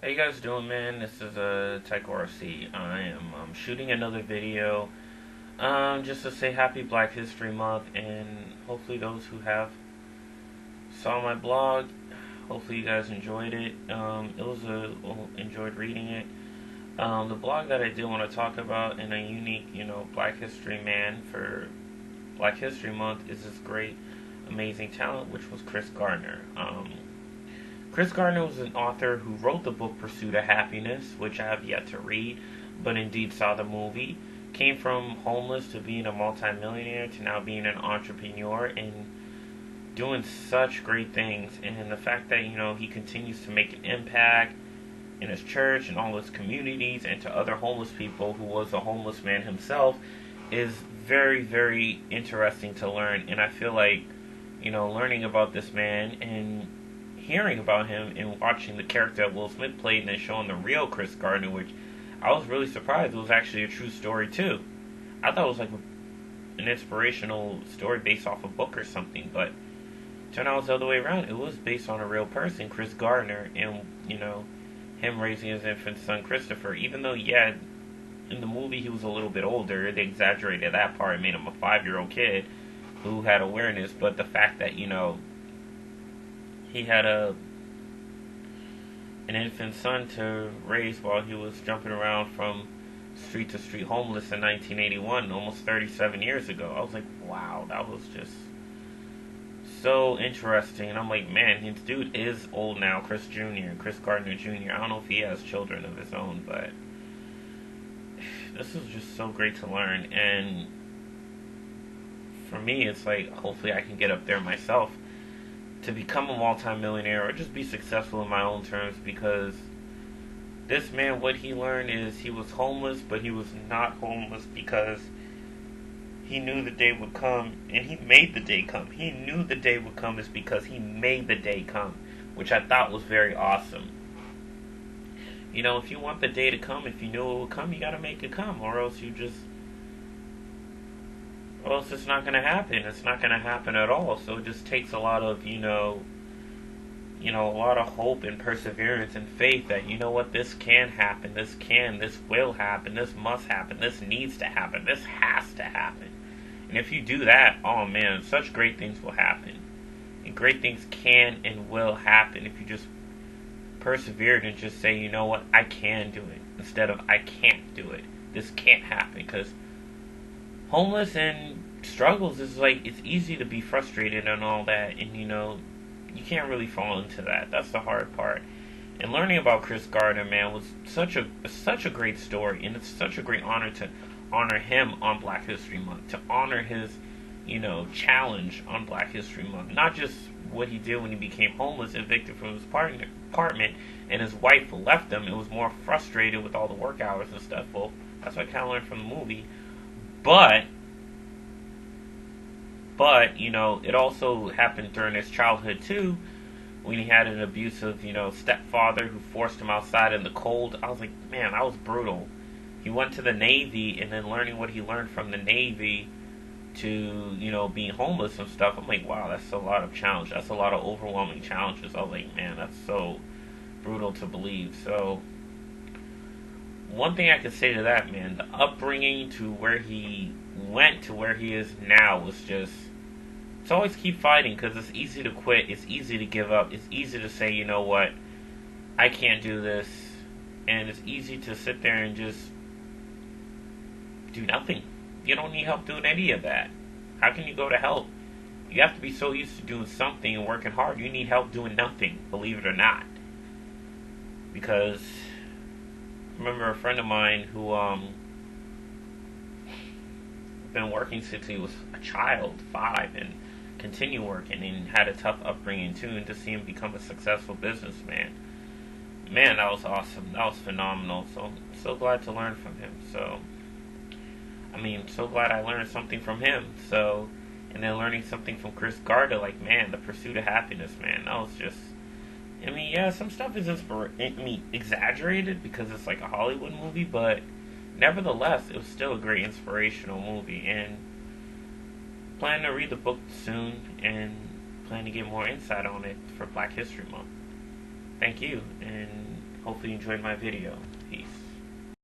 How you guys doing, man? This is Tech RC. I am shooting another video just to say Happy Black History Month, and hopefully those who have saw my blog, hopefully you guys enjoyed it. Enjoyed reading it. The blog that I do want to talk about in a unique, Black History man for Black History Month is this great, amazing talent, which was Chris Gardner. Chris Gardner was an author who wrote the book Pursuit of Happiness, which I have yet to read, but indeed saw the movie. Came from homeless to being a multimillionaire to now being an entrepreneur and doing such great things. And the fact that, he continues to make an impact in his church and all his communities and to other homeless people who was a homeless man himself is very, very interesting to learn. And I feel like, learning about this man and hearing about him and watching the character that Will Smith played and then showing the real Chris Gardner, which I was really surprised it was actually a true story too. I thought it was like an inspirational story based off a book or something, but turned out it was the other way around. It was based on a real person, Chris Gardner, and him raising his infant son Christopher. Even though, yeah, in the movie he was a little bit older, they exaggerated that part and made him a 5-year-old kid who had awareness. But the fact that he had an infant son to raise while he was jumping around from street to street homeless in 1981, almost 37 years ago. I was like, wow, that was just so interesting. And I'm like, man, this dude is old now, Chris Gardner Jr. I don't know if he has children of his own, but this is just so great to learn. And for me, it's like, hopefully I can get up there myself to become a multi-millionaire or just be successful in my own terms, because this man, what he learned is he was homeless, but he was not homeless because he knew the day would come, and he made the day come. He knew the day would come is because he made the day come, which I thought was very awesome. If you want the day to come, if you knew it would come, you gotta make it come, or else it's not going to happen. It's not going to happen at all. So it just takes a lot of, a lot of hope and perseverance and faith that, what, this can happen. This will happen. This must happen. This needs to happen. This has to happen. And if you do that, oh man, such great things will happen. And great things can and will happen if you just persevere and just say, what, I can do it. Instead of, I can't do it. This can't happen. Because homeless and struggles is like, it's easy to be frustrated and all that, and you can't really fall into that. That's the hard part. And learning about Chris Gardner, man, was such a great story, and it's such a great honor to honor him on Black History Month, to honor his challenge on Black History Month. Not just what he did when he became homeless, evicted from his apartment, and his wife left him. It was more frustrated with all the work hours and stuff. Well, that's what I kind of learned from the movie. But it also happened during his childhood too, when he had an abusive, stepfather who forced him outside in the cold. I was like, man, that was brutal. He went to the Navy, and then learning what he learned from the Navy to, being homeless and stuff. I'm like, wow, that's a lot of challenge. That's a lot of overwhelming challenges. I was like, man, that's so brutal to believe. So one thing I could say to that, man, the upbringing to where he went to where he is now was just, it's always keep fighting, because it's easy to quit, it's easy to give up, it's easy to say, you know what, I can't do this, and it's easy to sit there and just do nothing. You don't need help doing any of that. How can you go to help? You have to be so used to doing something and working hard, you need help doing nothing, believe it or not. Because I remember a friend of mine who been working since he was a child, 5, and continue working, and had a tough upbringing too, and to see him become a successful businessman, man, that was awesome. That was phenomenal. So I'm so glad to learn from him. So glad I learned something from him. So, and then learning something from Chris Gardner, like, man, the pursuit of happiness, man, that was just, yeah, some stuff is exaggerated because it's like a Hollywood movie, but nevertheless, it was still a great inspirational movie, and plan to read the book soon and plan to get more insight on it for Black History Month. Thank you, and hopefully you enjoyed my video. Peace.